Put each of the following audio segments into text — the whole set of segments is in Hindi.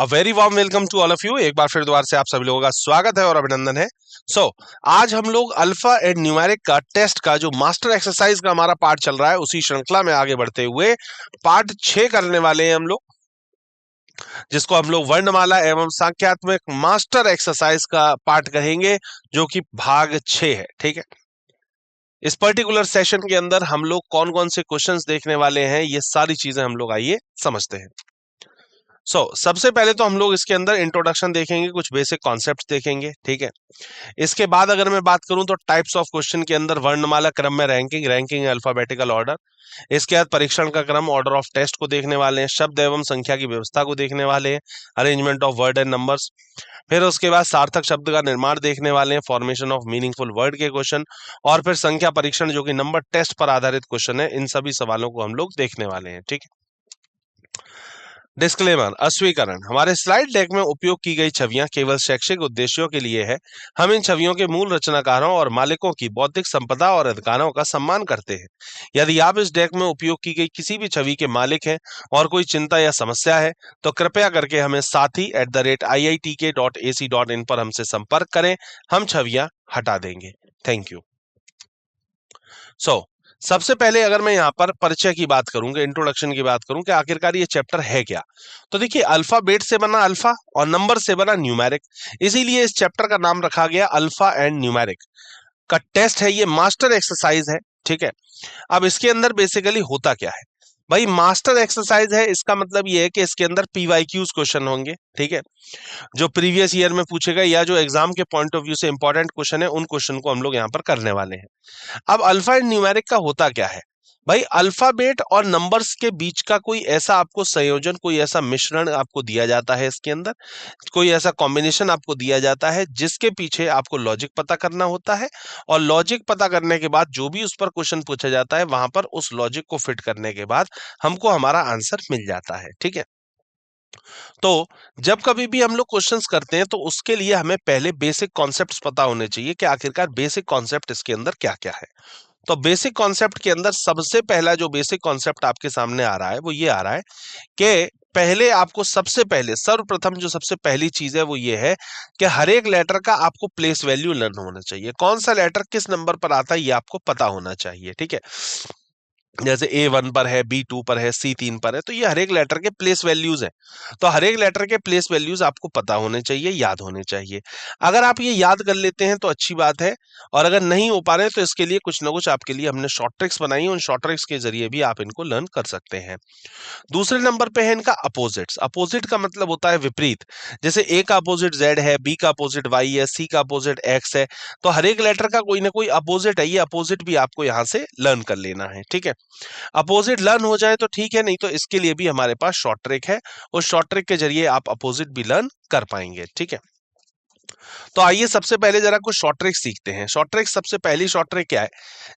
A very warm welcome to all of you. एक बार फिर दोबारा से आप सभी लोगों का स्वागत है और अभिनंदन है। आज हम लोग अल्फा एंड न्यूमेरिक का टेस्ट का जो मास्टर एक्सरसाइज का हमारा पार्ट चल रहा है उसी श्रृंखला में आगे बढ़ते हुए पार्ट 6 करने वाले हैं हम लोग, जिसको हम लोग वर्णमाला एवं सांख्यात्मक मास्टर एक्सरसाइज का पार्ट कहेंगे, जो कि भाग 6 है। ठीक है, इस पर्टिकुलर सेशन के अंदर हम लोग कौन कौन से क्वेश्चंस देखने वाले हैं, ये सारी चीजें हम लोग आइए समझते हैं। सबसे पहले तो हम लोग इसके अंदर इंट्रोडक्शन देखेंगे, कुछ बेसिक कॉन्सेप्ट्स देखेंगे। ठीक है, इसके बाद अगर मैं बात करूं तो टाइप्स ऑफ क्वेश्चन के अंदर वर्णमाला क्रम में रैंकिंग अल्फाबेटिकल ऑर्डर। इसके बाद परीक्षण का क्रम, ऑर्डर ऑफ टेस्ट को देखने वाले हैं। शब्द एवं संख्या की व्यवस्था को देखने वाले हैं, arrangement of word and numbers. फिर उसके बाद सार्थक शब्द का निर्माण देखने वाले हैं, फॉर्मेशन ऑफ मीनिंगफुल वर्ड के क्वेश्चन। और फिर संख्या परीक्षण, जो कि नंबर टेस्ट पर आधारित क्वेश्चन है, इन सभी सवालों को हम लोग देखने वाले हैं। ठीक है, डिस्क्लेमर, अस्वीकरण। हमारे स्लाइड डेक में उपयोग की गई छवियां केवल शैक्षिक उद्देश्यों के लिए है। हम इन छवियों के मूल रचनाकारों और मालिकों की बौद्धिक संपदा और अधिकारों का सम्मान करते हैं। यदि आप इस डेक में उपयोग की गई किसी भी छवि के मालिक हैं और कोई चिंता या समस्या है तो कृपया करके हमें sathi@iitk.ac.in पर हमसे संपर्क करें। हम छवियां हटा देंगे। Thank you. सबसे पहले अगर मैं यहाँ पर परिचय की बात करूं, इंट्रोडक्शन की बात करूं कि आखिरकार ये चैप्टर है क्या, तो देखिए, अल्फाबेट से बना अल्फा और नंबर से बना न्यूमेरिक, इसीलिए इस चैप्टर का नाम रखा गया अल्फा एंड न्यूमेरिक। का टेस्ट है ये, मास्टर एक्सरसाइज है। ठीक है, अब इसके अंदर बेसिकली होता क्या है भाई, मास्टर एक्सरसाइज है, इसका मतलब ये है कि इसके अंदर पीवाईक्यूज क्वेश्चन होंगे। ठीक है, जो प्रीवियस ईयर में पूछे गए या जो एग्जाम के पॉइंट ऑफ व्यू से इंपॉर्टेंट क्वेश्चन है, उन क्वेश्चन को हम लोग यहाँ पर करने वाले हैं। अब अल्फा एंड न्यूमेरिक का होता क्या है भाई, अल्फाबेट और नंबर्स के बीच का कोई ऐसा आपको संयोजन, कोई ऐसा मिश्रण आपको दिया जाता है, इसके अंदर कोई ऐसा कॉम्बिनेशन आपको दिया जाता है जिसके पीछे आपको लॉजिक पता करना होता है, और लॉजिक पता करने के बाद जो भी उस पर क्वेश्चन पूछा जाता है, वहां पर उस लॉजिक को फिट करने के बाद हमको हमारा आंसर मिल जाता है। ठीक है, तो जब कभी भी हम लोग क्वेश्चंस करते हैं तो उसके लिए हमें पहले बेसिक कॉन्सेप्ट्स पता होने चाहिए कि आखिरकार बेसिक कॉन्सेप्ट इसके अंदर क्या क्या है। तो बेसिक कॉन्सेप्ट के अंदर सबसे पहला जो बेसिक कॉन्सेप्ट आपके सामने आ रहा है वो ये आ रहा है कि पहले आपको सबसे पहले सर्वप्रथम जो सबसे पहली चीज है वो ये है कि हर एक लेटर का आपको प्लेस वैल्यू लर्न होना चाहिए। कौन सा लेटर किस नंबर पर आता है ये आपको पता होना चाहिए। ठीक है, जैसे A1 पर है, B2 पर है, C3 पर है, तो ये हर एक लेटर के प्लेस वैल्यूज हैं। तो हर एक लेटर के प्लेस वैल्यूज आपको पता होने चाहिए, याद होने चाहिए। अगर आप ये याद कर लेते हैं तो अच्छी बात है, और अगर नहीं हो पा रहे तो इसके लिए कुछ ना कुछ आपके लिए हमने शॉर्ट ट्रिक्स बनाई है, उन शॉर्ट ट्रिक्स के जरिए भी आप इनको लर्न कर सकते हैं। दूसरे नंबर पे है इनका अपोजिट्स। अपोजिट का मतलब होता है विपरीत। जैसे A का अपोजिट Z है, B का अपोजिट Y है, C का अपोजिट X है, तो हर एक लेटर का कोई ना कोई अपोजिट है। ये अपोजिट भी आपको यहाँ से लर्न कर लेना है। ठीक है, अपोजिट लर्न हो जाए तो ठीक है, नहीं तो इसके लिए भी हमारे पास शॉर्ट ट्रिक है, उस शॉर्ट ट्रिक के जरिए आप अपोजिट भी लर्न कर पाएंगे। ठीक है, तो आइए सबसे पहले जरा कुछ शॉर्ट ट्रिक सीखते हैं। शॉर्ट ट्रिक, सबसे पहली शॉर्ट ट्रिक क्या है,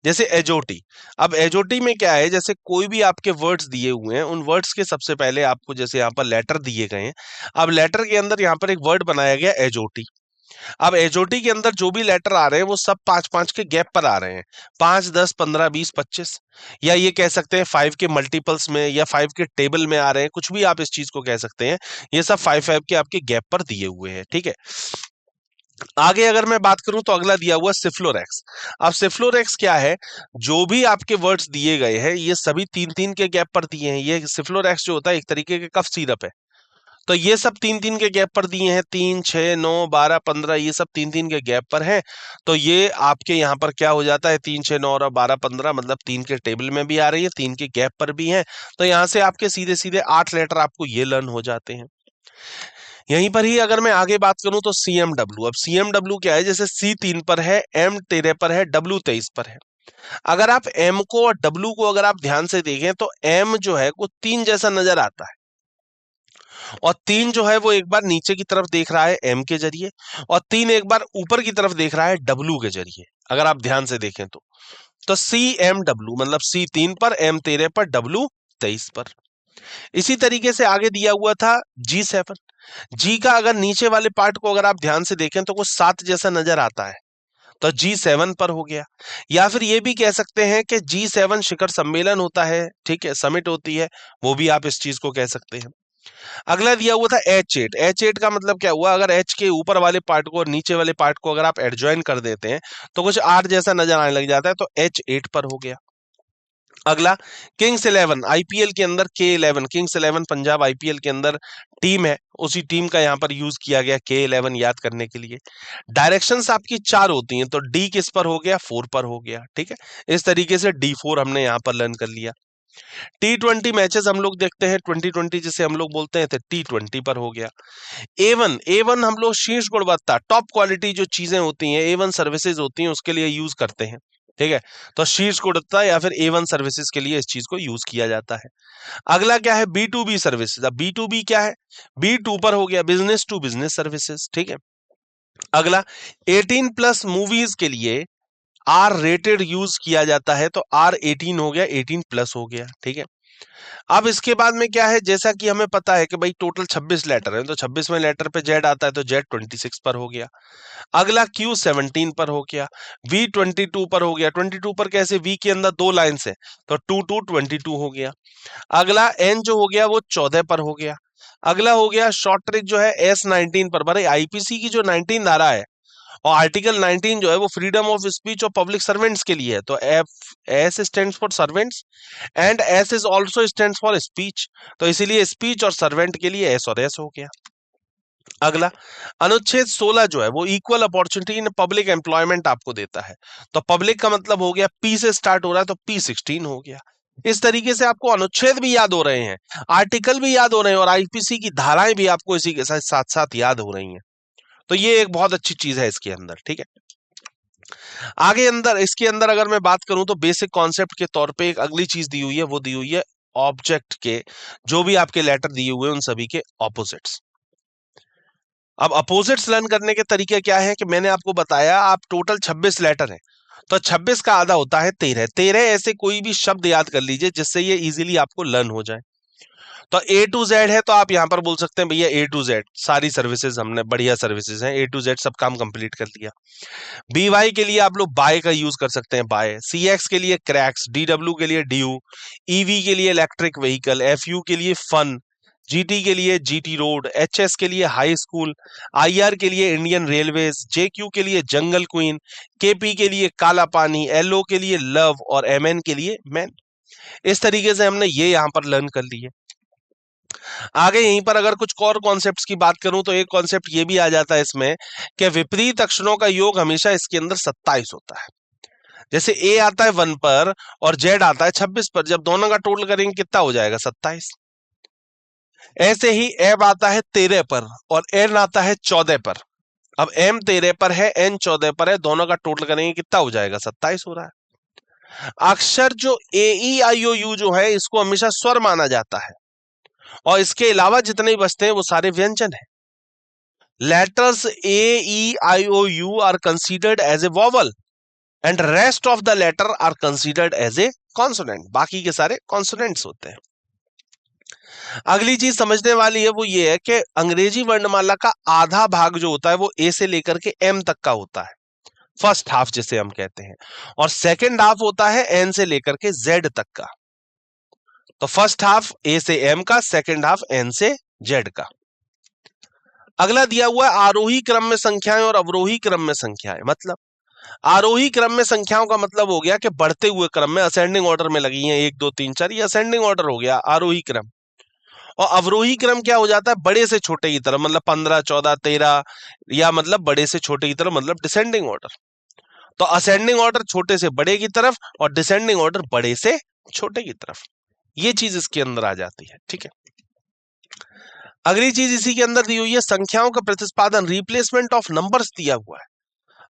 जैसे एजोटी। अब एजोटी में क्या है, जैसे कोई भी आपके वर्ड्स दिए हुए हैं, उन वर्ड्स के सबसे पहले आपको, जैसे यहाँ पर लेटर दिए गए हैं, अब लेटर के अंदर यहाँ पर एक वर्ड बनाया गया एजोटी। अब एचओटी के अंदर जो भी लेटर आ रहे हैं वो सब 5-5 के गैप पर आ रहे हैं, 5, 10, 15, 20, 25, या ये कह सकते हैं 5 के मल्टीपल्स में या 5 के टेबल में आ रहे हैं, कुछ भी आप इस चीज को कह सकते हैं। ये सब 5-5 के आपके गैप पर दिए हुए हैं। ठीक है, आगे अगर मैं बात करूं तो अगला दिया हुआ सिफ्लोरेक्स। अब सिफ्लोरेक्स क्या है, जो भी आपके वर्ड्स दिए गए हैं ये सभी 3-3 के गैप पर दिए हैं। ये सिफ्लोरेक्स जो होता है एक तरीके के कफ सिरप है, तो ये सब 3-3 के गैप पर दिए हैं, 3, 6, 9, 12, 15, ये सब 3-3 के गैप पर हैं। तो ये आपके यहाँ पर क्या हो जाता है, 3, 6, 9 और 12, 15, मतलब 3 के टेबल में भी आ रही है, 3 के गैप पर भी है। तो यहाँ से आपके सीधे सीधे 8 लेटर आपको ये लर्न हो जाते हैं। यहीं पर ही अगर मैं आगे बात करूं तो CMW। अब CMW क्या है, जैसे C 3 पर है, M 13 पर है, W 23 पर है। अगर आप M को और W को अगर आप ध्यान से देखें तो M जो है वो 3 जैसा नजर आता है, और 3 जो है वो एक बार नीचे की तरफ देख रहा है M के जरिए, और 3 एक बार ऊपर की तरफ देख रहा है W के जरिए। अगर आप ध्यान से देखें तो CMW मतलब C 3 पर, M 13 पर, W 23 पर। इसी तरीके से आगे दिया हुआ था G7। जी का अगर नीचे वाले पार्ट को अगर आप ध्यान से देखें तो कुछ 7 जैसा नजर आता है, तो G7 पर हो गया। या फिर ये भी कह सकते हैं कि G7 शिखर सम्मेलन होता है, ठीक है, समिट होती है, वो भी आप इस चीज को कह सकते हैं। अगला दिया हुआ था H8। H8 का मतलब क्या हुआ, अगर H के ऊपर वाले पार्ट को और नीचे वाले पार्ट को अगर आप एडजॉइन कर देते हैं तो कुछ 8 जैसा नजर आने लग जाता है, तो H8 पर हो गया। अगला किंग्स 11 आईपीएल के अंदर K11, किंग्स 11 पंजाब आईपीएल के अंदर टीम है, उसी टीम का यहाँ पर यूज किया गया K11 याद करने के लिए। डायरेक्शंस आपकी 4 होती हैं, तो D किस पर हो गया, 4 पर हो गया, ठीक है। इस तरीके से D4 हमने यहाँ पर लर्न कर लिया। T20 मैचेस हम लोग देखते हैं, 2020 जिसे हम लोग बोलते हैं, तो T20 पर हो गया। A1 हम लोग शीर्ष गुणवत्ता टॉप क्वालिटी जो चीजें होती हैं, A1 सर्विसेज होती हैं, उसके लिए यूज करते हैं, ठीक है। तो शीर्ष गुणवत्ता या फिर A1 सर्विसेज के लिए इस चीज को यूज किया जाता है। अगला क्या है, B2B सर्विसेज। अब B2B क्या है, B2 पर हो गया, बिजनेस टू बिजनेस सर्विसेज, ठीक है। अगला 18+ मूवीज के लिए R रेटेड यूज किया जाता है, तो R18 हो गया, 18+ हो गया, ठीक है। अब इसके बाद में क्या है, जैसा कि हमें पता है कि भाई टोटल 26 लेटर है, तो 26वें लेटर पे जेड आता है, तो जेड 26 पर हो गया। अगला Q 17 पर हो गया, V 22 पर हो गया। 22 पर कैसे, V के अंदर 2 लाइन्स है, तो 2 2 22 हो गया। अगला N जो हो गया वो 14 पर हो गया। अगला हो गया शॉर्ट ट्रिक जो है S 19 पर। भाई आईपीसी की जो 19 धारा है और आर्टिकल 19 जो है वो फ्रीडम ऑफ स्पीच और पब्लिक सर्वेंट्स के लिए है, तो S stands for servants and S is also stands for speech, तो इसीलिए स्पीच और सर्वेंट के लिए एस और एस हो गया। अगला अनुच्छेद 16 जो है वो equal opportunity in public employment आपको देता है, तो पब्लिक का मतलब हो गया पी से स्टार्ट हो रहा है, तो P16 हो गया। इस तरीके से आपको अनुच्छेद भी याद हो रहे हैं, आर्टिकल भी याद हो रहे हैं, और आईपीसी की धाराएं भी आपको इसी के साथ साथ साथ याद हो रही हैं। तो ये एक बहुत अच्छी चीज है इसके अंदर, ठीक है। आगे अंदर इसके अंदर अगर मैं बात करूं तो बेसिक कॉन्सेप्ट के तौर पे एक अगली चीज दी हुई है, वो दी हुई है ऑब्जेक्ट के जो भी आपके लेटर दिए हुए हैं उन सभी के ऑपोजिट्स। अब अपोजिट्स लर्न करने के तरीके क्या है कि मैंने आपको बताया, आप टोटल 26 लेटर हैं, तो 26 का आधा होता है 13। 13 ऐसे कोई भी शब्द याद कर लीजिए जिससे ये इजीली आपको लर्न हो जाए। तो A to Z है, तो आप यहां पर बोल सकते हैं भैया A to Z सारी सर्विसेज हमने, बढ़िया सर्विसेज हैं, A to Z सब काम कंप्लीट कर लिया। BY के लिए आप लोग बाय का यूज कर सकते हैं, बाय। CX के लिए क्रैक्स, DW के लिए ड्यू, EV के लिए इलेक्ट्रिक व्हीकल, FU के लिए फन, GT के लिए GT रोड, HS के लिए हाई स्कूल, IR के लिए इंडियन रेलवेज, JQ के लिए जंगल क्वीन, KP के लिए काला पानी, LO के लिए लव और MN के लिए मैन। इस तरीके से हमने ये यहाँ पर लर्न कर लिए। आगे यहीं पर अगर कुछ और कॉन्सेप्ट्स की बात करूं तो एक कॉन्सेप्ट ये भी आ जाता है इसमें कि विपरीत अक्षरों का योग हमेशा इसके अंदर 27 होता है। जैसे A आता है 1 पर और Z आता है 26 पर, जब दोनों का टोटल करेंगे कितना हो जाएगा, 27। ऐसे ही M आता है 13 पर और N आता है 14 पर। अब M 13 पर है, N 14 पर है, दोनों का टोटल करेंगे कितना हो जाएगा, 27 हो रहा है। अक्षर जो AEIOU जो है इसको हमेशा स्वर माना जाता है, और इसके अलावा जितने भी बचते हैं वो सारे व्यंजन है। Letters A, E, I, O, U are considered as a vowel and rest of the letter are considered as a consonant. बाकी के सारे consonants होते हैं। अगली चीज समझने वाली है वो ये है कि अंग्रेजी वर्णमाला का आधा भाग जो होता है वो A से लेकर के M तक का होता है, फर्स्ट हाफ जिसे हम कहते हैं, और सेकेंड हाफ होता है N से लेकर के Z तक का। तो फर्स्ट हाफ A से M का, सेकेंड हाफ N से Z का। अगला दिया हुआ है आरोही क्रम में संख्याएं और अवरोही क्रम में संख्याएं। मतलब आरोही क्रम में संख्याओं का मतलब हो गया कि बढ़ते हुए क्रम में, असेंडिंग ऑर्डर में लगी हैं 1 2 3 4, ये असेंडिंग ऑर्डर हो गया आरोही क्रम। और अवरोही क्रम क्या हो जाता है, बड़े से छोटे की तरफ, मतलब 15 14 13, या मतलब बड़े से छोटे की तरफ, मतलब डिसेंडिंग ऑर्डर। तो असेंडिंग ऑर्डर छोटे से बड़े की तरफ और डिसेंडिंग ऑर्डर बड़े से छोटे की तरफ, ये चीज इसके अंदर आ जाती है, ठीक है। अगली चीज इसी के अंदर दी हुई है संख्याओं का प्रतिस्पादन, रिप्लेसमेंट ऑफ नंबर्स दिया हुआ है।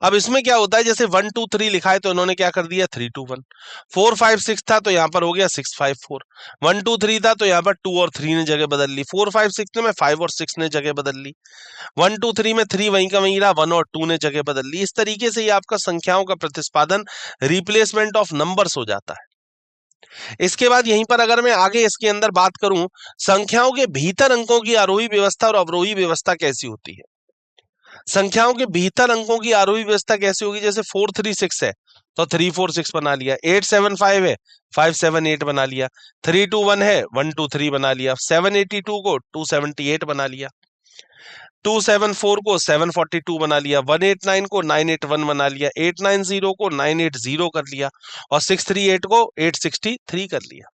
अब इसमें क्या होता है, जैसे 1 2 3 लिखा है तो इन्होंने क्या कर दिया 3 2 1, 4 5 6 था तो यहाँ पर हो गया 6 5 4, 1 2 3 था तो यहाँ पर 2 और 3 ने जगह बदल ली, 4 5 6 में 5 और 6 ने जगह बदल ली, 1 2 3 में 3 वहीं का वहीं रहा, 1 और 2 ने जगह बदल ली। इस तरीके से ये आपका संख्याओं का प्रतिस्पादन, रिप्लेसमेंट ऑफ नंबर्स हो जाता है। इसके बाद यहीं पर अगर मैं आगे इसके अंदर बात करूं, संख्याओं के भीतर अंकों की आरोही व्यवस्था और अवरोही व्यवस्था कैसी होती है। संख्याओं के भीतर अंकों की आरोही व्यवस्था कैसी होगी, जैसे 4 3 6 है तो 346 बना लिया। 875 है, 578 बना लिया। 321 है, 123 बना लिया। 782 को 278 बना लिया। 274 को 742 बना लिया। 189 को 981 बना लिया। 890 को 980 कर लिया और 638 को 863 कर लिया।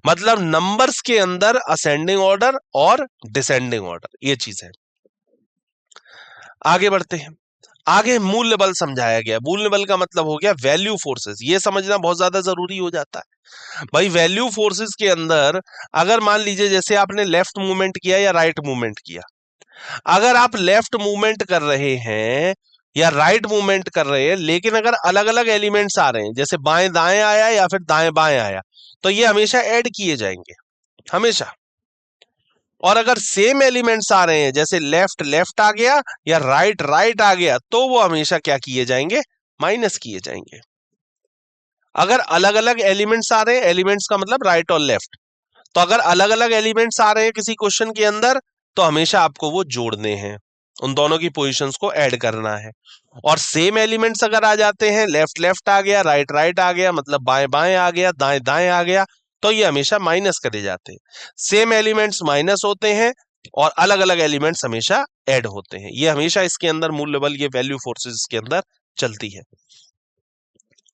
मतलब नंबर्स के अंदर असेंडिंग ऑर्डर और डिसेंडिंग ऑर्डर, ये चीज है। आगे बढ़ते हैं। आगे मूल्य बल समझाया गया। मूल्य बल का मतलब हो गया वैल्यू फोर्सेस। ये समझना बहुत ज्यादा जरूरी हो जाता है भाई। वैल्यू फोर्सेस के अंदर अगर मान लीजिए जैसे आपने लेफ्ट मूवमेंट किया या राइट मूवमेंट किया, अगर आप लेफ्ट मूवमेंट कर रहे हैं या राइट मूवमेंट कर रहे हैं, लेकिन अगर अलग अलग एलिमेंट्स आ रहे हैं, जैसे बाएं दाएं आया या फिर दाएं बाएं आया, तो ये हमेशा ऐड किए जाएंगे, हमेशा। और अगर सेम एलिमेंट्स आ रहे हैं, जैसे लेफ्ट लेफ्ट आ गया या राइट राइट आ गया, तो वो हमेशा क्या किए जाएंगे, माइनस किए जाएंगे। अगर अलग अलग एलिमेंट्स आ रहे हैं, एलिमेंट्स का मतलब राइट और लेफ्ट, तो अगर अलग अलग एलिमेंट्स आ रहे हैं किसी क्वेश्चन के अंदर, तो हमेशा आपको वो जोड़ने हैं, उन दोनों की पोजीशंस को ऐड करना है। और सेम एलिमेंट्स अगर आ जाते हैं, लेफ्ट लेफ्ट आ गया, राइट राइट आ गया, मतलब बाएं बाएं आ गया, दाएं दाएं आ गया, तो ये हमेशा माइनस करे जाते हैं। सेम एलिमेंट्स माइनस होते हैं और अलग अलग एलिमेंट्स हमेशा ऐड होते हैं। ये हमेशा इसके अंदर मूल्य बल, ये वैल्यू फोर्सेस के अंदर चलती है।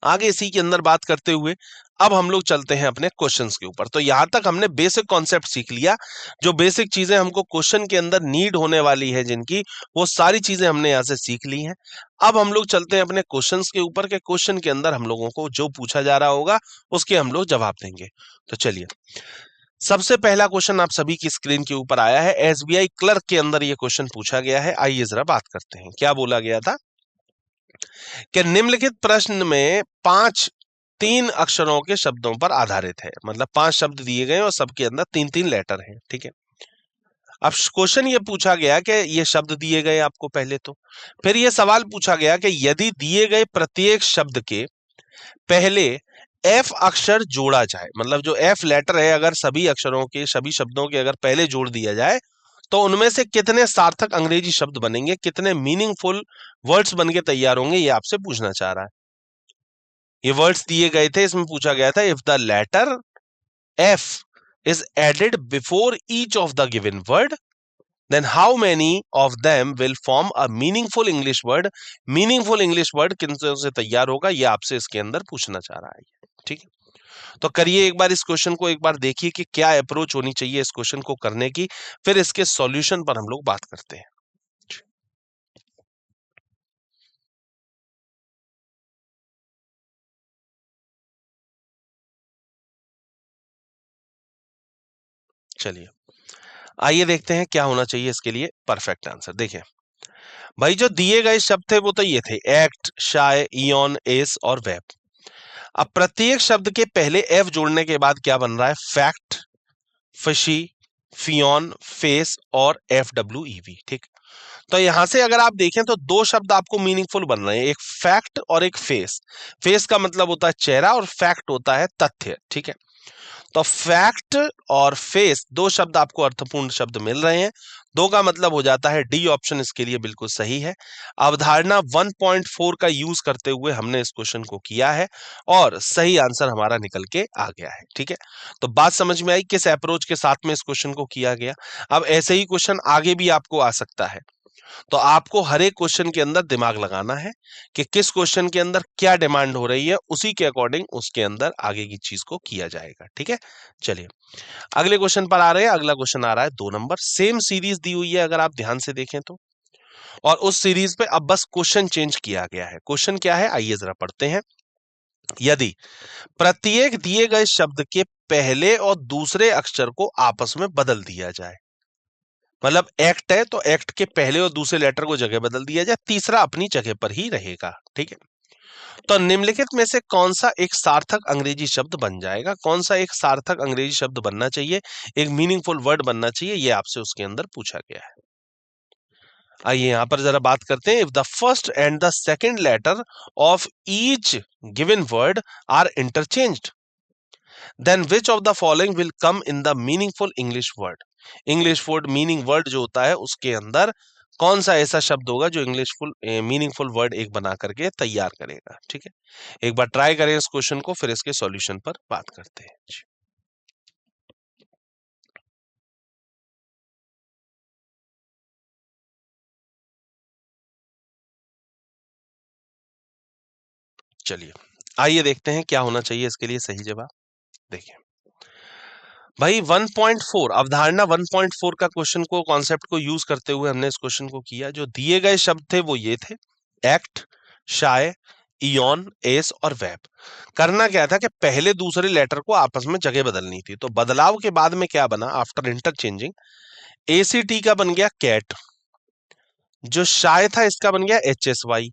आगे इसी के अंदर बात करते हुए अब हम लोग चलते हैं अपने क्वेश्चंस के ऊपर। तो यहां तक हमने बेसिक कॉन्सेप्ट सीख लिया, जो बेसिक चीजें हमको क्वेश्चन के अंदर नीड होने वाली है जिनकी, वो सारी चीजें हमने यहां से सीख ली हैं। अब हम लोग चलते हैं अपने क्वेश्चंस के ऊपर के क्वेश्चन के अंदर हम लोगों को जो पूछा जा रहा होगा उसके हम लोग जवाब देंगे। तो चलिए, सबसे पहला क्वेश्चन आप सभी की स्क्रीन के ऊपर आया है। एसबीआई क्लर्क के अंदर ये क्वेश्चन पूछा गया है। आइए जरा बात करते हैं। क्या बोला गया था कि निम्नलिखित प्रश्न में पांच तीन अक्षरों के शब्दों पर आधारित है। मतलब 5 शब्द दिए गए और सबके अंदर 3-3 लेटर हैं, ठीक है। अब क्वेश्चन ये पूछा गया कि ये शब्द दिए गए आपको पहले, तो फिर ये सवाल पूछा गया कि यदि दिए गए प्रत्येक शब्द के पहले एफ अक्षर जोड़ा जाए, मतलब जो एफ लेटर है, अगर सभी अक्षरों के, सभी शब्दों के अगर पहले जोड़ दिया जाए, तो उनमें से कितने सार्थक अंग्रेजी शब्द बनेंगे, कितने मीनिंगफुल वर्ड्स बन के तैयार होंगे, ये आपसे पूछना चाह रहा है। ये वर्ड्स दिए गए थे, इसमें पूछा गया था if the letter F is added before each of the given word, then how many of them will form a meaningful English word? Meaningful English word किन से तैयार होगा, ये आपसे इसके अंदर पूछना चाह रहा है, ठीक है। तो करिए एक बार इस क्वेश्चन को, एक बार देखिए कि क्या अप्रोच होनी चाहिए इस क्वेश्चन को करने की, फिर इसके सॉल्यूशन पर हम लोग बात करते हैं। चलिए आइए देखते हैं क्या होना चाहिए इसके लिए परफेक्ट आंसर। देखिए भाई, जो दिए गए शब्द थे वो तो ये थे, एक्ट, शाय, इयन, एस और वेब। अब प्रत्येक शब्द के पहले एफ जोड़ने के बाद क्या बन रहा है, फैक्ट, फशी, फियोन, फेस और एफ डब्ल्यू ई वी, ठीक। तो यहां से अगर आप देखें तो दो शब्द आपको मीनिंगफुल बन रहे हैं, एक फैक्ट और एक फेस। फेस का मतलब होता है चेहरा और फैक्ट होता है तथ्य, ठीक है। तो फैक्ट और फेस दो शब्द आपको अर्थपूर्ण शब्द मिल रहे हैं। दो का मतलब हो जाता है डी ऑप्शन इसके लिए बिल्कुल सही है। अवधारणा 1.4 का यूज करते हुए हमने इस क्वेश्चन को किया है और सही आंसर हमारा निकल के आ गया है, ठीक है। तो बात समझ में आई किस अप्रोच के साथ में इस क्वेश्चन को किया गया। अब ऐसे ही क्वेश्चन आगे भी आपको आ सकता है, तो आपको हर एक क्वेश्चन के अंदर दिमाग लगाना है कि किस क्वेश्चन के अंदर क्या डिमांड हो रही है, उसी के अकॉर्डिंग उसके अंदर आगे की चीज को किया जाएगा, ठीक है। चलिए अगले क्वेश्चन पर आ रहे हैं। अगला क्वेश्चन आ रहा है 2 नंबर, सेम सीरीज दी हुई है अगर आप ध्यान से देखें तो, और उस सीरीज पे अब बस क्वेश्चन चेंज किया गया है। क्वेश्चन क्या है, आइए जरा पढ़ते हैं। यदि प्रत्येक दिए गए शब्द के पहले और दूसरे अक्षर को आपस में बदल दिया जाए, मतलब एक्ट है तो एक्ट के पहले और दूसरे लेटर को जगह बदल दिया जाए, तीसरा अपनी जगह पर ही रहेगा, ठीक है। तो निम्नलिखित में से कौन सा एक सार्थक अंग्रेजी शब्द बन जाएगा, कौन सा एक सार्थक अंग्रेजी शब्द बनना चाहिए, एक मीनिंगफुल वर्ड बनना चाहिए, ये आपसे उसके अंदर पूछा गया है। आइए यहां पर जरा बात करते हैं। If the first and the second letter of each given word are interchanged, then which of the following will come in the meaningful English word. English word meaning word जो होता है उसके अंदर कौन सा ऐसा शब्द होगा जो इंग्लिश फुल मीनिंगफुल वर्ड एक बना करके तैयार करेगा। ठीक है, एक बार ट्राई करें इस क्वेश्चन को, फिर इसके सॉल्यूशन पर बात करते हैं। चलिए आइए देखते हैं क्या होना चाहिए इसके लिए सही जवाब। देखिए भाई 1.4 अवधारणा 1.4 का क्वेश्चन को कॉन्सेप्ट को यूज करते हुए हमने इस क्वेश्चन को किया। जो दिए गए शब्द थे वो ये थे, एक्ट, शाय, इयॉन, एस और वेब। करना क्या था कि पहले दूसरे लेटर को आपस में जगह बदलनी थी। तो बदलाव के बाद में क्या बना, आफ्टर इंटरचेंजिंग, एसीटी का बन गया कैट, जो शाय था इसका बन गया एच एस वाई,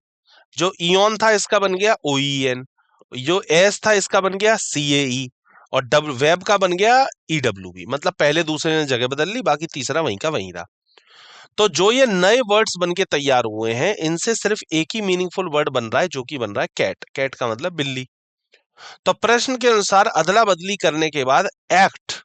जो इयॉन था इसका बन गया ओ ई एन, जो एस था इसका बन गया सी ए ई, और डब्ल्यू वेब का बन गया ई डब्ल्यू बी। मतलब पहले दूसरे ने जगह बदल ली, बाकी तीसरा वहीं का वहीं रहा। तो जो ये नए वर्ड्स बन के तैयार हुए हैं, इनसे सिर्फ एक ही मीनिंगफुल वर्ड बन रहा है, जो कि बन रहा है कैट। कैट का मतलब बिल्ली। तो प्रश्न के अनुसार अदला बदली करने के बाद एक्ट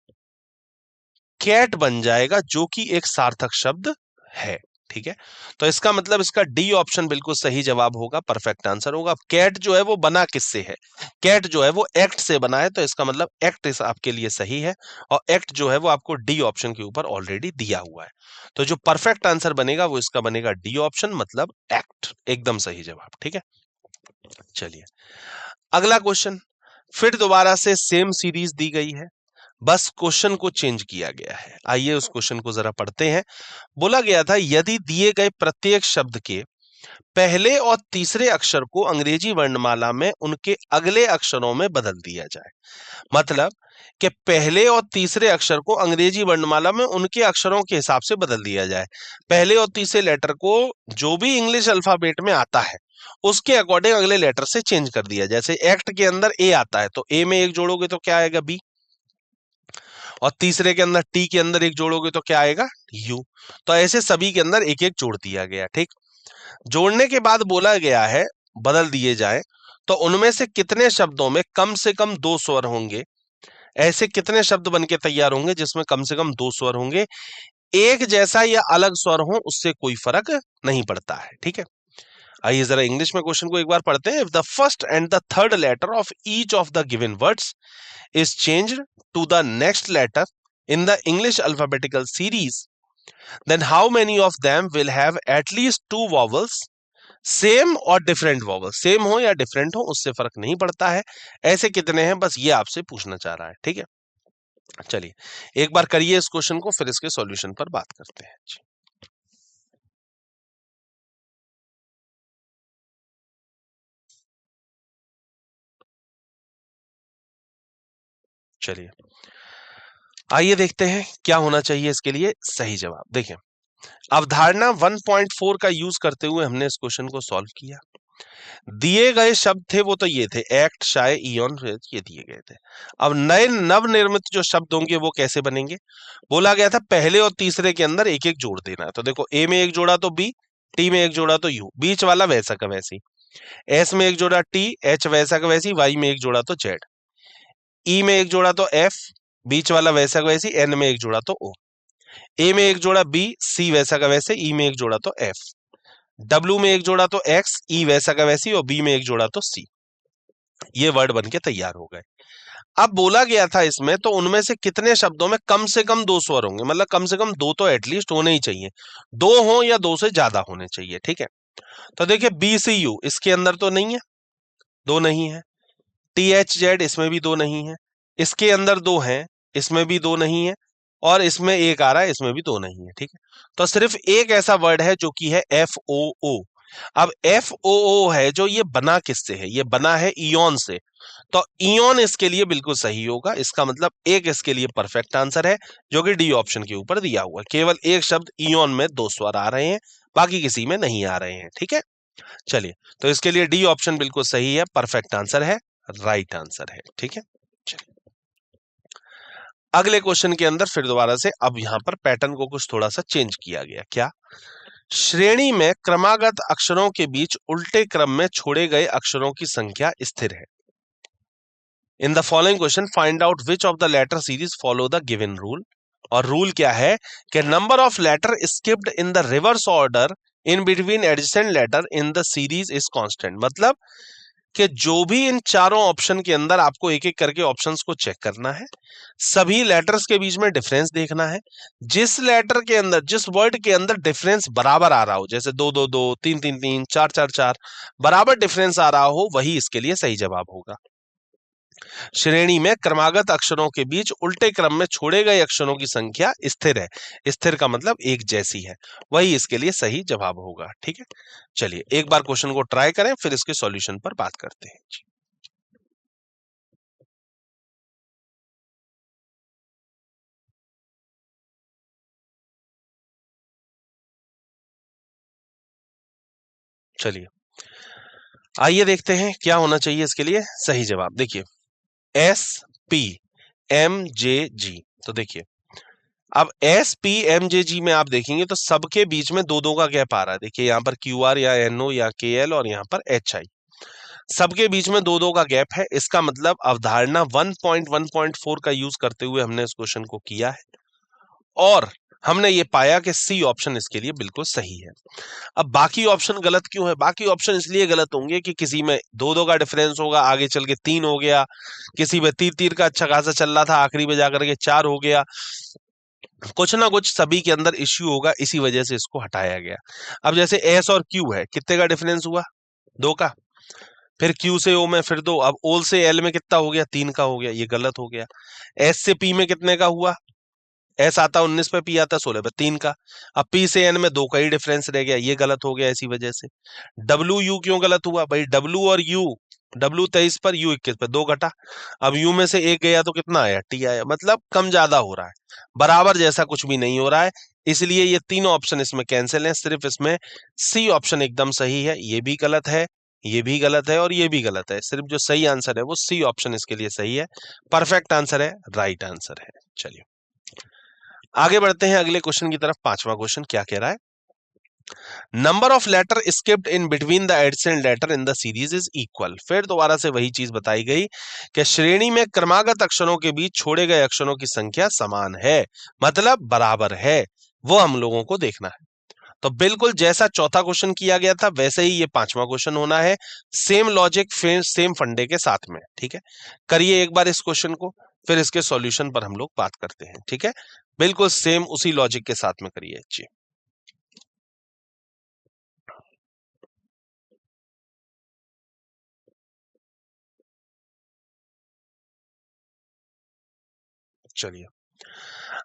कैट बन जाएगा, जो कि एक सार्थक शब्द है। ठीक है, तो इसका मतलब इसका डी ऑप्शन बिल्कुल सही जवाब होगा, परफेक्ट आंसर होगा। अब कैट जो है वो बना किससे है, कैट जो है वो एक्ट से बना है, तो इसका मतलब एक्ट इस आपके लिए सही है, और एक्ट जो है वो आपको डी ऑप्शन के ऊपर ऑलरेडी दिया हुआ है। तो जो परफेक्ट आंसर बनेगा वो इसका बनेगा डी ऑप्शन, मतलब एक्ट, एकदम सही जवाब। ठीक है, चलिए अगला क्वेश्चन, फिर दोबारा से सेम सीरीज दी गई है, बस क्वेश्चन को चेंज किया गया है। आइए उस क्वेश्चन को जरा पढ़ते हैं। बोला गया था, यदि दिए गए प्रत्येक शब्द के पहले और तीसरे अक्षर को अंग्रेजी वर्णमाला में उनके अगले अक्षरों में बदल दिया जाए। मतलब कि पहले और तीसरे अक्षर को अंग्रेजी वर्णमाला में उनके अक्षरों के हिसाब से बदल दिया जाए। पहले और तीसरे लेटर को जो भी इंग्लिश अल्फाबेट में आता है उसके अकॉर्डिंग अगले लेटर से चेंज कर दिया। जैसे एक्ट के अंदर ए आता है, तो ए में एक जोड़ोगे तो क्या आएगा, बी, और तीसरे के अंदर टी के अंदर एक जोड़ोगे तो क्या आएगा, यू। तो ऐसे सभी के अंदर एक एक जोड़ दिया गया। ठीक, जोड़ने के बाद बोला गया है बदल दिए जाए, तो उनमें से कितने शब्दों में कम से कम दो स्वर होंगे। ऐसे कितने शब्द बन के तैयार होंगे जिसमें कम से कम दो स्वर होंगे, एक जैसा या अलग स्वर हो उससे कोई फर्क नहीं पड़ता है। ठीक है, आइए जरा इंग्लिश में क्वेश्चन को एक बार पढ़ते हैं। If the first and the third letter of each of the given words is changed to the next letter in the English alphabetical series, then how many of them will have at least two vowels, same और डिफरेंट वॉवल, सेम हो या डिफरेंट हो उससे फर्क नहीं पड़ता है। ऐसे कितने हैं, बस ये आपसे पूछना चाह रहा है। ठीक है, चलिए एक बार करिए इस क्वेश्चन को, फिर इसके सॉल्यूशन पर बात करते हैं। चलिए आइए देखते हैं क्या होना चाहिए इसके लिए सही जवाब। देखिए अवधारणा 1.4 का यूज करते हुए हमने इस क्वेश्चन को सॉल्व किया। दिए गए शब्द थे वो तो ये थे, एक्ट, शाय, इयॉन, ये दिए गए थे। अब नए नवनिर्मित जो शब्द होंगे वो कैसे बनेंगे। बोला गया था पहले और तीसरे के अंदर एक एक जोड़ देना है। तो देखो ए में एक जोड़ा तो बी, टी में एक जोड़ा तो यू, बीच वाला वैसा का वैसी, एस में एक जोड़ा टी, एच वैसा का वैसी, वाई में एक जोड़ा तो जेड, ई में एक जोड़ा तो एफ, बीच वाला वैसा का वैसी, एन में एक जोड़ा तो ओ, ए में एक जोड़ा बी, सी वैसा का वैसे, ई में एक जोड़ा तो एफ, डब्ल्यू में एक जोड़ा तो एक्स, ई वैसा का वैसी, और बी में एक जोड़ा तो सी। ये वर्ड बन के तैयार हो गए। अब बोला गया था इसमें, तो उनमें से कितने शब्दों में कम से कम दो स्वर होंगे, मतलब कम से कम दो तो एटलीस्ट होने ही चाहिए, दो हो या दो से ज्यादा होने चाहिए। ठीक है, तो देखिए बी सी यू इसके अंदर तो नहीं है, दो नहीं है। टी एच जेड इसमें भी दो नहीं है, इसके अंदर दो हैं, इसमें भी दो नहीं है, और इसमें एक आ रहा है, इसमें भी दो नहीं है। ठीक है, तो सिर्फ एक ऐसा वर्ड है जो कि है एफ ओ ओ। अब एफ ओ ओ है जो, ये बना किससे है, ये बना है इयॉन से। तो इयॉन इसके लिए बिल्कुल सही होगा। इसका मतलब एक इसके लिए परफेक्ट आंसर है, जो कि डी ऑप्शन के ऊपर दिया हुआ है। केवल एक शब्द इयॉन में दो स्वर आ रहे हैं, बाकी किसी में नहीं आ रहे हैं। ठीक है, चलिए तो इसके लिए डी ऑप्शन बिल्कुल सही है, परफेक्ट आंसर है, राइट आंसर है। ठीक है, चलिए अगले क्वेश्चन के अंदर फिर दोबारा से अब यहां पर पैटर्न को कुछ थोड़ा सा चेंज किया गया। क्या, श्रेणी में क्रमागत अक्षरों के बीच उल्टे क्रम में छोड़े गए अक्षरों की संख्या स्थिर है। In the following question find out which of the letter series follow the given rule. और रूल क्या है कि number of letter skipped in the reverse order in between adjacent letter in the series is constant. मतलब कि जो भी इन चारों ऑप्शन के अंदर आपको एक एक करके ऑप्शंस को चेक करना है, सभी लेटर्स के बीच में डिफरेंस देखना है। जिस लेटर के अंदर, जिस वर्ड के अंदर डिफरेंस बराबर आ रहा हो, जैसे 2 2 2, 3 3 3, 4 4 4, बराबर डिफरेंस आ रहा हो, वही इसके लिए सही जवाब होगा। श्रेणी में क्रमागत अक्षरों के बीच उल्टे क्रम में छोड़े गए अक्षरों की संख्या स्थिर है। स्थिर का मतलब एक जैसी है, वही इसके लिए सही जवाब होगा। ठीक है, चलिए एक बार क्वेश्चन को ट्राई करें, फिर इसके सॉल्यूशन पर बात करते हैं जी। चलिए आइए देखते हैं क्या होना चाहिए इसके लिए सही जवाब। देखिए SPMJG, तो देखिए अब SPMJG में आप देखेंगे तो सबके बीच में दो दो का गैप आ रहा है। देखिए यहाँ पर QR या NO या KL और यहाँ पर HI, सबके बीच में दो दो का गैप है। इसका मतलब अवधारणा 1.1.4 का यूज करते हुए हमने इस क्वेश्चन को किया है और हमने ये पाया कि सी ऑप्शन इसके लिए बिल्कुल सही है। अब बाकी ऑप्शन गलत क्यों है? बाकी ऑप्शन इसलिए गलत होंगे कि किसी में दो दो का डिफरेंस होगा, आगे चल के 3 हो गया, किसी में तीर तीर का अच्छा खासा चल रहा था, आखिरी में जाकर के 4 हो गया। कुछ ना कुछ सभी के अंदर इश्यू होगा, इसी वजह से इसको हटाया गया। अब जैसे एस और क्यू है, कितने का डिफरेंस हुआ? 2 का। फिर क्यू से ओ में फिर 2, अब ओ से एल में कितना हो गया? 3 का हो गया, ये गलत हो गया। एस से पी में कितने का हुआ? एस आता 19 पे, पी आता 16 पे, 3 का। अब पी से एन में 2 का ही डिफरेंस रह गया, ये गलत हो गया इसी वजह से। डब्ल्यू यू क्यों गलत हुआ भाई? डब्ल्यू और यू, डब्ल्यू 23 पर, यू 21 पर, 2 घटा। अब यू में से एक गया तो कितना आया? टी आया। मतलब कम ज्यादा हो रहा है, बराबर जैसा कुछ भी नहीं हो रहा है। इसलिए ये तीनों ऑप्शन इसमें कैंसिल हैं, सिर्फ इसमें सी ऑप्शन एकदम सही है। ये भी गलत है, ये भी गलत है और ये भी गलत है। सिर्फ जो सही आंसर है वो सी ऑप्शन इसके लिए सही है, परफेक्ट आंसर है, राइट आंसर है। चलिए आगे बढ़ते हैं अगले क्वेश्चन की तरफ। पांचवा क्वेश्चन क्या कह रहा है? Number of letter skipped in between the adjacent letter in the series is equal. फिर दोबारा से वही चीज बताई गई कि श्रेणी में क्रमागत अक्षरों के बीच छोड़े गए अक्षरों की संख्या समान है, मतलब बराबर है। वो हम लोगों को देखना है। तो बिल्कुल जैसा चौथा क्वेश्चन किया गया था वैसे ही ये पांचवा क्वेश्चन होना है, सेम लॉजिक सेम फंडे के साथ में। ठीक है, करिए एक बार इस क्वेश्चन को, फिर इसके सॉल्यूशन पर हम लोग बात करते हैं। ठीक है, बिल्कुल सेम उसी लॉजिक के साथ में करिए जी। चलिए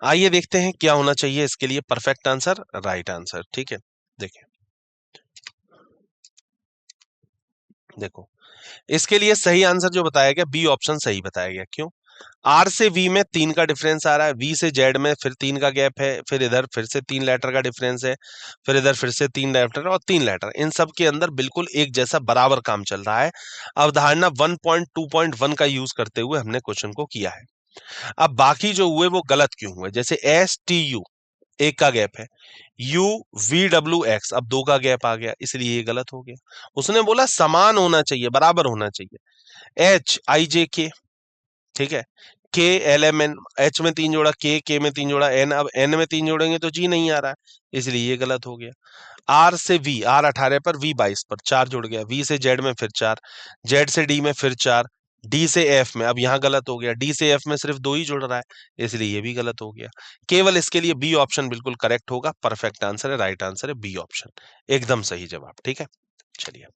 आइए देखते हैं क्या होना चाहिए इसके लिए परफेक्ट आंसर, राइट आंसर। ठीक है, देखिए देखो इसके लिए सही आंसर जो बताया गया, बी ऑप्शन सही बताया गया। क्यों? आर से वी में 3 का डिफरेंस आ रहा है, वी से जेड में फिर 3 का गैप है, फिर इधर फिर से 3 लेटर का डिफरेंस है, फिर इधर फिर से 3 लेटर और 3 लेटर, इन सब के अंदर बिल्कुल एक जैसा बराबर काम चल रहा है। अवधारणा 1.2.1 का यूज करते हुए हमने क्वेश्चन को किया है। अब बाकी जो हुए वो गलत क्यों हुए? जैसे एस टी यू, एक का गैप है, यू वी डब्ल्यू एक्स, अब 2 का गैप आ गया, इसलिए ये गलत हो गया। उसने बोला समान होना चाहिए, बराबर होना चाहिए। एच आई जे के, ठीक है, के एल एम एन, एच में 3 जोड़ा, के में 3 जोड़ा, एन, अब एन में 3 जोड़ेंगे तो जी नहीं आ रहा है, इसलिए ये गलत हो गया। आर से वी, आर 18 पर, वी 22 पर, 4 जुड़ गया। वी से जेड में फिर 4, जेड से डी में फिर 4, डी से एफ में, अब यहां गलत हो गया, डी से एफ में सिर्फ 2 ही जुड़ रहा है, इसलिए ये भी गलत हो गया। केवल इसके लिए बी ऑप्शन बिल्कुल करेक्ट होगा, परफेक्ट आंसर है, राइट आंसर है बी ऑप्शन, एकदम सही जवाब। ठीक है, चलिए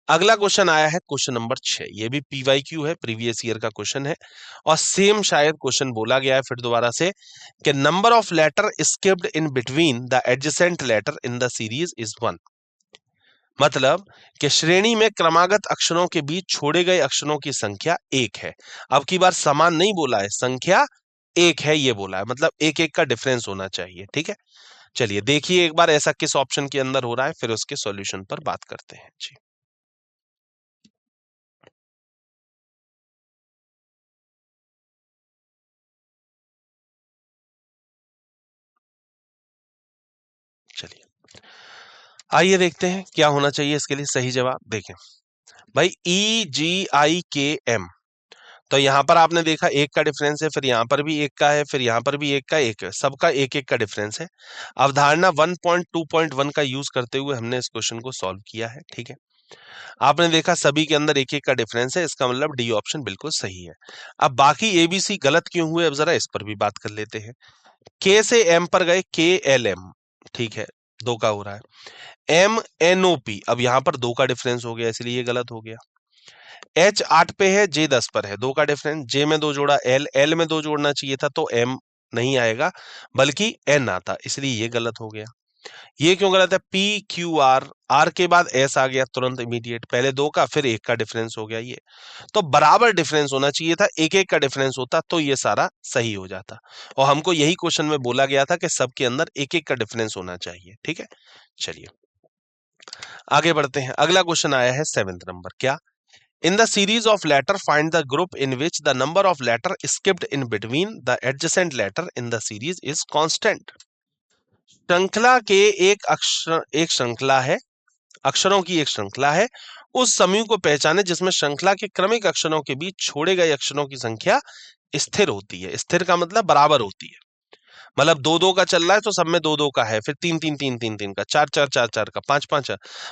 अगला क्वेश्चन आया है, क्वेश्चन नंबर 6। ये भी पीवाईक्यू है, प्रीवियस ईयर का क्वेश्चन है और सेम शायद क्वेश्चन बोला गया है फिर दोबारा से कि number of letter skipped in between the adjacent letter in the series is 1। मतलब कि श्रेणी में क्रमागत अक्षरों के बीच छोड़े गए अक्षरों की संख्या 1 है। अब की बार समान नहीं बोला है, संख्या 1 है ये बोला है, मतलब एक एक का डिफरेंस होना चाहिए। ठीक है, चलिए देखिए एक बार ऐसा किस ऑप्शन के अंदर हो रहा है, फिर उसके सॉल्यूशन पर बात करते हैं जी। चलिए आइए देखते हैं क्या होना चाहिए इसके लिए सही जवाब। देखें भाई, ई जी आई के एम, तो यहां पर आपने देखा एक का डिफरेंस है, फिर यहां पर भी एक का है, फिर यहां पर भी एक का एक है, सबका एक एक का डिफरेंस है। अवधारणा 1.2.1 का यूज करते हुए हमने इस क्वेश्चन को सॉल्व किया है। ठीक है, आपने देखा सभी के अंदर एक एक का डिफरेंस है, इसका मतलब डी ऑप्शन बिल्कुल सही है। अब बाकी एबीसी गलत क्यों हुए, अब जरा इस पर भी बात कर लेते हैं। के से एम पर गए, के एल एम, ठीक है, दो का हो रहा है। एम एन ओ पी, अब यहां पर दो का डिफरेंस हो गया, इसलिए ये गलत हो गया। एच 8 पे है, जे 10 पर है, दो का डिफरेंस, जे में दो जोड़ा एल, एल में दो जोड़ना चाहिए था तो एम नहीं आएगा बल्कि एन आता, इसलिए ये गलत हो गया। ये क्यों गलत है, पी क्यू आर, आर के बाद एस आ गया तुरंत इमीडिएट, पहले दो का फिर एक का डिफरेंस हो गया ये। तो बराबर डिफरेंस होना चाहिए था, एक एक का डिफरेंस होता तो ये सारा सही हो जाता। और हमको यही क्वेश्चन में बोला गया था कि सबके अंदर एक एक का डिफरेंस होना चाहिए। ठीक है, चलिए आगे बढ़ते हैं। अगला क्वेश्चन आया है 7th नंबर, क्या, in the series of letter find the group in which the number of letter skipped in between the adjacent letter in the series is constant। श्रृंखला के एक श्रृंखला है, अक्षरों की एक श्रृंखला है, उस समूह को पहचाने जिसमें श्रृंखला के क्रमिक अक्षरों के बीच छोड़े गए अक्षरों की संख्या स्थिर होती है। स्थिर का मतलब बराबर होती है, मतलब दो दो का चल रहा है तो सब में दो दो का है, फिर तीन तीन तीन तीन तीन का, चार चार चार चार का, पांच पांच,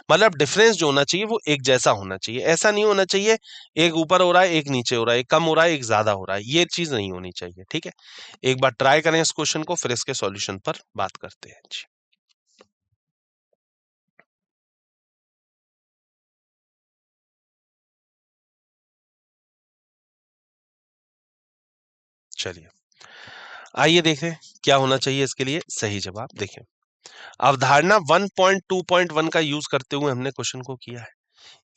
मतलब डिफरेंस जो होना चाहिए वो एक जैसा होना चाहिए। ऐसा नहीं होना चाहिए एक ऊपर हो रहा है एक नीचे हो रहा है, एक कम हो रहा है एक ज्यादा हो रहा है, ये चीज नहीं होनी चाहिए। ठीक है, एक बार ट्राई करें इस क्वेश्चन को, फिर इसके सॉल्यूशन पर बात करते हैं जी। चलिए आइए देखें क्या होना चाहिए इसके लिए सही जवाब। देखें, अवधारणा 1.2.1 का यूज करते हुए हमने क्वेश्चन को किया है।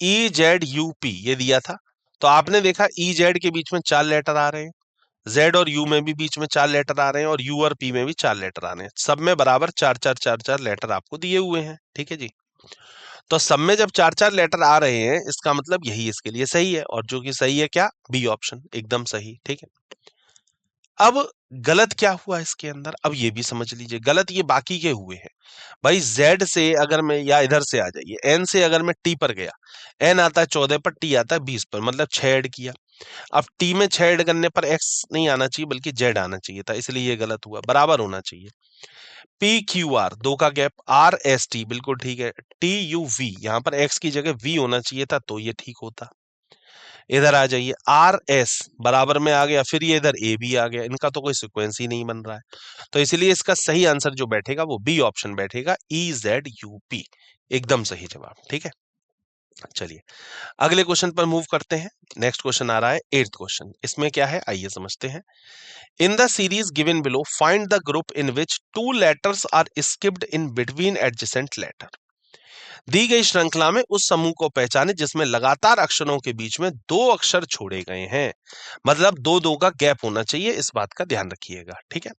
ई जेड यू पी ये दिया था, तो आपने देखा ई जेड के बीच में चार लेटर आ रहे हैं, जेड और यू में भी बीच में चार लेटर आ रहे हैं, और यू और पी में भी चार लेटर आ रहे हैं, सब में बराबर चार चार चार चार लेटर आपको दिए हुए हैं। ठीक है जी, तो सब में जब चार चार लेटर आ रहे हैं इसका मतलब यही इसके लिए सही है, और जो कि सही है क्या, बी ऑप्शन एकदम सही। ठीक है, अब गलत क्या हुआ इसके अंदर, अब ये भी समझ लीजिए, गलत ये बाकी के हुए हैं। भाई Z से अगर मैं, या इधर से आ जाइए, N से अगर मैं T पर गया, N आता है 14 पर, T आता है 20 पर, मतलब 6 ऐड किया। अब T में 6 ऐड करने पर X नहीं आना चाहिए बल्कि Z आना चाहिए था, इसलिए ये गलत हुआ, बराबर होना चाहिए। P Q R दो का गैप, R S T बिल्कुल ठीक है, T U V यहाँ पर X की जगह V होना चाहिए था तो ये ठीक होता। इधर आ जाइए, आर एस बराबर में आ गया, फिर ये इधर ए भी आ गया, इनका तो कोई सिक्वेंस ही नहीं बन रहा है, तो इसलिए इसका सही आंसर जो बैठेगा वो बी ऑप्शन बैठेगा, ई जेड यू पी, एकदम सही जवाब। ठीक है, चलिए अगले क्वेश्चन पर मूव करते हैं। नेक्स्ट क्वेश्चन आ रहा है 8th क्वेश्चन, इसमें क्या है आइए समझते हैं। In the series given below find the group in which two letters are skipped in between adjacent letter. दी गई श्रृंखला में उस समूह को पहचाने जिसमें लगातार अक्षरों के बीच में दो अक्षर छोड़े गए हैं, मतलब दो दो का गैप होना चाहिए, इस बात का ध्यान रखिएगा। ठीक है,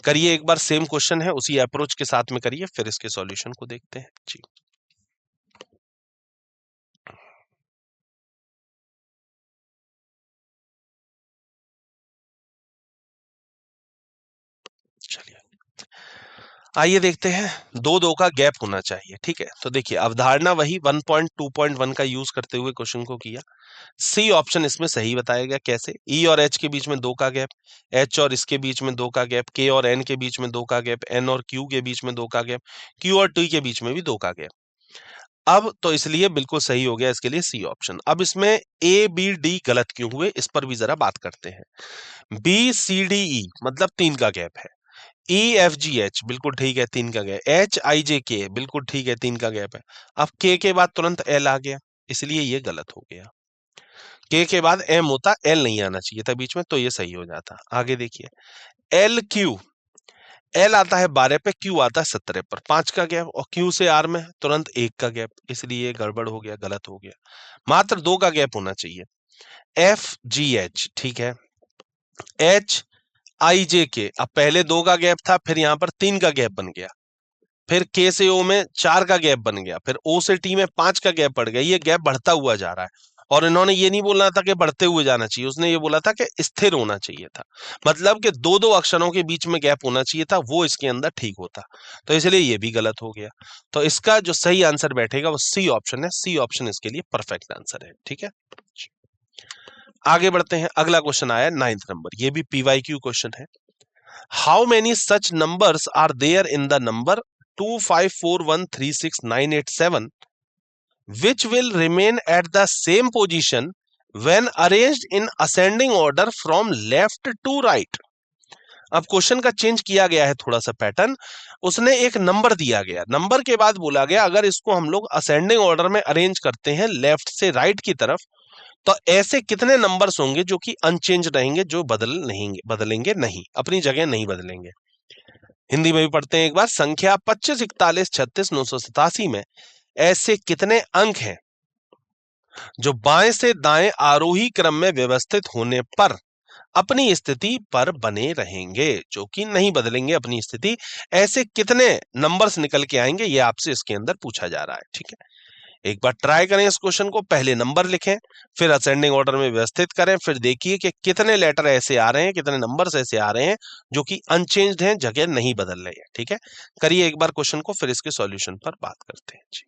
करिए एक बार, सेम क्वेश्चन है उसी अप्रोच के साथ में करिए, फिर इसके सॉल्यूशन को देखते हैं जी। चलिए आइए देखते हैं, दो दो का गैप होना चाहिए। ठीक है, तो देखिए अवधारणा वही 1.2.1 का यूज करते हुए क्वेश्चन को किया। सी ऑप्शन इसमें सही बताया गया, कैसे, ई और एच के बीच में दो का गैप, एच और इसके बीच में दो का गैप, के और एन के बीच में दो का गैप, एन और क्यू के बीच में दो का गैप, क्यू और टी के बीच में भी दो का गैप। अब तो इसलिए बिल्कुल सही हो गया इसके लिए सी ऑप्शन। अब इसमें ए बी डी गलत क्यों हुए इस पर भी जरा बात करते हैं। बी सी डी ई मतलब तीन का गैप है, ई एफ जी एच बिल्कुल ठीक है तीन का गैप, एच आई जे के बिल्कुल ठीक है तीन का गैप है। अब के बाद तुरंत एल आ गया, इसलिए ये गलत हो गया। के बाद एम होता, एल नहीं आना चाहिए था बीच में, तो ये सही हो जाता। आगे देखिए, एल क्यू, एल आता है 12 पे, क्यू आता है 17 पर, 5 का गैप, और क्यू से आर में तुरंत एक का गैप, इसलिए गड़बड़ हो गया, गलत हो गया। मात्र दो का गैप होना चाहिए। एफ जी एच ठीक है, एच आई जे के, अब पहले दो का गैप था, फिर यहां पर तीन का गैप बन गया, फिर के से ओ में चार का गैप बन गया, फिर ओ से टी में पांच का गैप पड़ गया, ये गैप बढ़ता हुआ जा रहा है। और इन्होंने ये नहीं बोलना था कि बढ़ते हुए जाना चाहिए, उसने ये बोला था कि स्थिर होना चाहिए था, मतलब कि दो दो अक्षरों के बीच में गैप होना चाहिए था, वो इसके अंदर ठीक होता, तो इसलिए ये भी गलत हो गया। तो इसका जो सही आंसर बैठेगा वो सी ऑप्शन है, सी ऑप्शन इसके लिए परफेक्ट आंसर है। ठीक है, आगे बढ़ते हैं, अगला क्वेश्चन आया 9th नंबर, ये भी पीवाईक्यू क्वेश्चन है। How many such numbers are there in the number 254136987 which will remain at the same position when arranged in ascending order from left to right? अब क्वेश्चन का चेंज किया गया है थोड़ा सा पैटर्न। उसने एक नंबर दिया गया, नंबर के बाद बोला गया अगर इसको हम लोग असेंडिंग ऑर्डर में अरेंज करते हैं लेफ्ट से राइट की तरफ, तो ऐसे कितने नंबर्स होंगे जो कि अनचेंज रहेंगे, जो बदलेंगे नहीं, अपनी जगह नहीं बदलेंगे। हिंदी में भी पढ़ते हैं एक बार। संख्या 25, 41, 36, 987 में ऐसे कितने अंक हैं जो बाएं से दाएं आरोही क्रम में व्यवस्थित होने पर अपनी स्थिति पर बने रहेंगे, जो कि नहीं बदलेंगे अपनी स्थिति। ऐसे कितने नंबर्स निकल के आएंगे, ये आपसे इसके अंदर पूछा जा रहा है। ठीक है, एक बार ट्राई करें इस क्वेश्चन को, पहले नंबर लिखें, फिर असेंडिंग ऑर्डर में व्यवस्थित करें, फिर देखिए कि कितने लेटर ऐसे आ रहे हैं, कितने नंबर्स ऐसे आ रहे हैं जो कि अनचेंज्ड हैं, जगह नहीं बदल रहे हैं। ठीक है, करिए एक बार क्वेश्चन को, फिर इसके सॉल्यूशन पर बात करते हैं जी।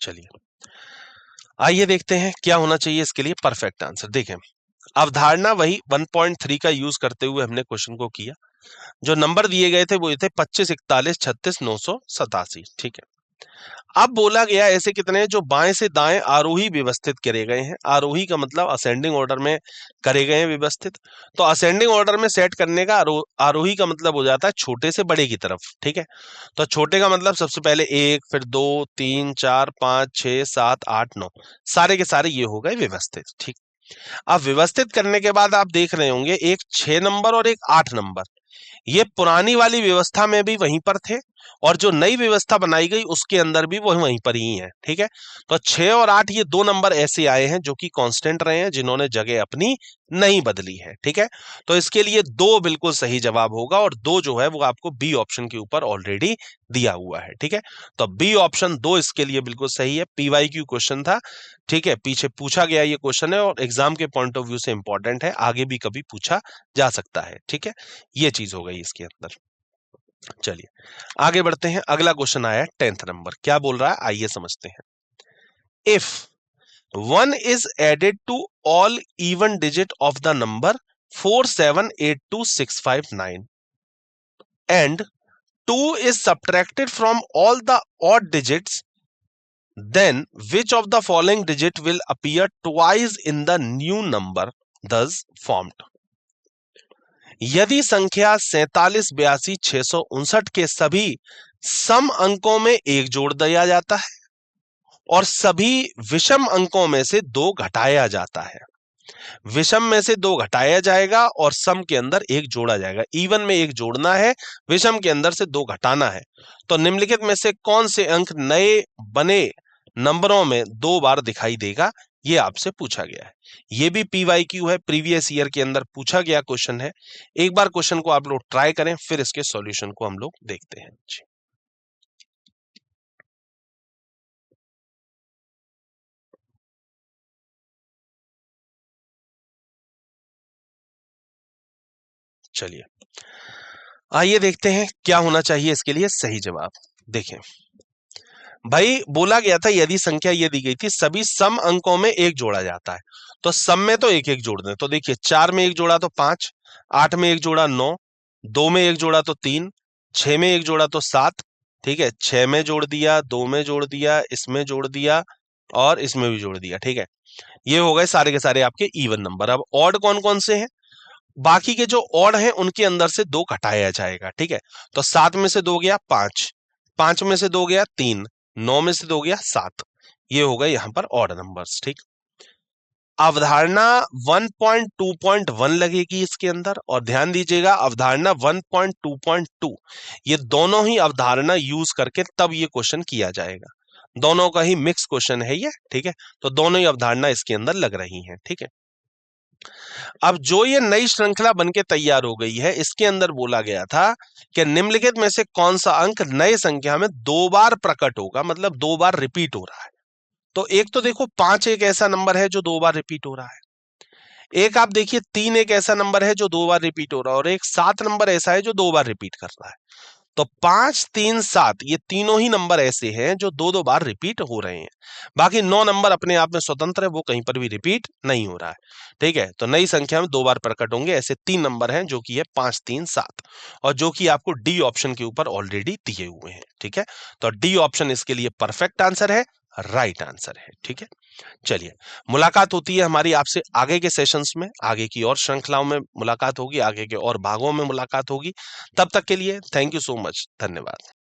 चलिए आइए देखते हैं क्या होना चाहिए इसके लिए परफेक्ट आंसर। देखें, अवधारणा वही 1.3 का यूज करते हुए हमने क्वेश्चन को किया। जो नंबर दिए गए थे वो ये थे 25, 41, 36, 987। ठीक है, अब बोला गया ऐसे कितने हैं जो बाएं से दाएं आरोही व्यवस्थित करे गए हैं। आरोही का मतलब असेंडिंग ऑर्डर में करे गए हैं व्यवस्थित। तो असेंडिंग ऑर्डर में सेट करने का आरोही का मतलब हो जाता है छोटे से बड़े की तरफ। ठीक है, तो छोटे का मतलब सबसे पहले 1, फिर 2, 3, 4, 5, 6, 7, 8, 9, सारे के सारे ये हो गए व्यवस्थित। ठीक, अब व्यवस्थित करने के बाद आप देख रहे होंगे एक 6 नंबर और एक 8 नंबर, ये पुरानी वाली व्यवस्था में भी वहीं पर थे और जो नई व्यवस्था बनाई गई उसके अंदर भी वो वहीं पर ही है। ठीक है, तो 6 और 8 ये दो नंबर ऐसे आए हैं जो कि कांस्टेंट रहे हैं, जिन्होंने जगह अपनी नहीं बदली है। ठीक है, तो इसके लिए 2 बिल्कुल सही जवाब होगा और 2 जो है वो आपको बी ऑप्शन के ऊपर ऑलरेडी दिया हुआ है। ठीक है, तो बी ऑप्शन 2 इसके लिए बिल्कुल सही है। पीवाईक्यू क्वेश्चन था। ठीक है, पीछे पूछा गया ये क्वेश्चन है और एग्जाम के पॉइंट ऑफ व्यू से इंपॉर्टेंट है, आगे भी कभी पूछा जा सकता है। ठीक है, ये चीज हो गई इसके अंदर। चलिए आगे बढ़ते हैं, अगला क्वेश्चन आया है 10th नंबर। क्या बोल रहा है आइए समझते हैं। If 1 is added to all even digit of the number 4782659 and 2 is subtracted from all the odd digits, then which of the following digit will appear twice in the new number thus formed? यदि संख्या 47, 82, 659 के सभी सम अंकों में 1 जोड़ दिया जाता है और सभी विषम अंकों में से 2 घटाया जाता है, विषम में से 2 घटाया जाएगा और सम के अंदर 1 जोड़ा जाएगा, इवन में 1 जोड़ना है, विषम के अंदर से 2 घटाना है, तो निम्नलिखित में से कौन से अंक नए बने नंबरों में 2 बार दिखाई देगा, ये आपसे पूछा गया है। ये भी पीवाईक्यू है, प्रीवियस ईयर के अंदर पूछा गया क्वेश्चन है। एक बार क्वेश्चन को आप लोग ट्राई करें, फिर इसके सॉल्यूशन को हम लोग देखते हैं जी। चलिए आइए देखते हैं क्या होना चाहिए इसके लिए सही जवाब। देखें भाई, बोला गया था यदि संख्या ये दी गई थी सभी सम अंकों में 1 जोड़ा जाता है, तो सम में तो 1 1 जोड़ दें। तो देखिए 4 में 1 जोड़ा तो 5, 8 में 1 जोड़ा 9, 2 में 1 जोड़ा तो 3, 6 में 1 जोड़ा तो 7। ठीक है, 6 में जोड़ दिया, 2 में जोड़ दिया, इसमें जोड़ दिया और इसमें भी जोड़ दिया। ठीक है, ये हो गए सारे के सारे आपके इवन नंबर। अब ऑड कौन कौन से हैं, बाकी के जो ऑड हैं उनके अंदर से 2 घटाया जाएगा। ठीक है, तो 7 में से 2 गया 5, 5 में से 2 गया 3, 9 में से 2 गया 7, ये हो गए यहां पर ऑड नंबर्स। ठीक, अवधारणा 1.2.1 लगेगी इसके अंदर और ध्यान दीजिएगा अवधारणा 1.2.2, ये दोनों ही अवधारणा यूज करके तब ये क्वेश्चन किया जाएगा, दोनों का ही मिक्स क्वेश्चन है ये। ठीक है, तो दोनों ही अवधारणा इसके अंदर लग रही हैं। ठीक है, अब जो ये नई श्रृंखला बनके तैयार हो गई है, इसके अंदर बोला गया था कि निम्नलिखित में से कौन सा अंक नए संख्या में 2 बार प्रकट होगा, मतलब 2 बार रिपीट हो रहा है। तो एक तो देखो 5 एक ऐसा नंबर है जो 2 बार रिपीट हो रहा है, एक आप देखिए 3 एक ऐसा नंबर है जो 2 बार रिपीट हो रहा है और एक 7 नंबर ऐसा है जो 2 बार रिपीट कर रहा है। तो 5 3 7 ये तीनों ही नंबर ऐसे हैं जो 2 2 बार रिपीट हो रहे हैं। बाकी 9 नंबर अपने आप में स्वतंत्र है, वो कहीं पर भी रिपीट नहीं हो रहा है। ठीक है, तो नई संख्या में 2 बार प्रकट होंगे, ऐसे 3 नंबर हैं जो कि है 5 3 7 और जो कि आपको डी ऑप्शन के ऊपर ऑलरेडी दिए हुए हैं। ठीक है, तो डी ऑप्शन इसके लिए परफेक्ट आंसर है, राइट आंसर है। ठीक है, चलिए मुलाकात होती है हमारी आपसे आगे के सेशंस में, आगे की और श्रृंखलाओं में मुलाकात होगी, आगे के और भागों में मुलाकात होगी। तब तक के लिए थैंक यू सो मच, धन्यवाद।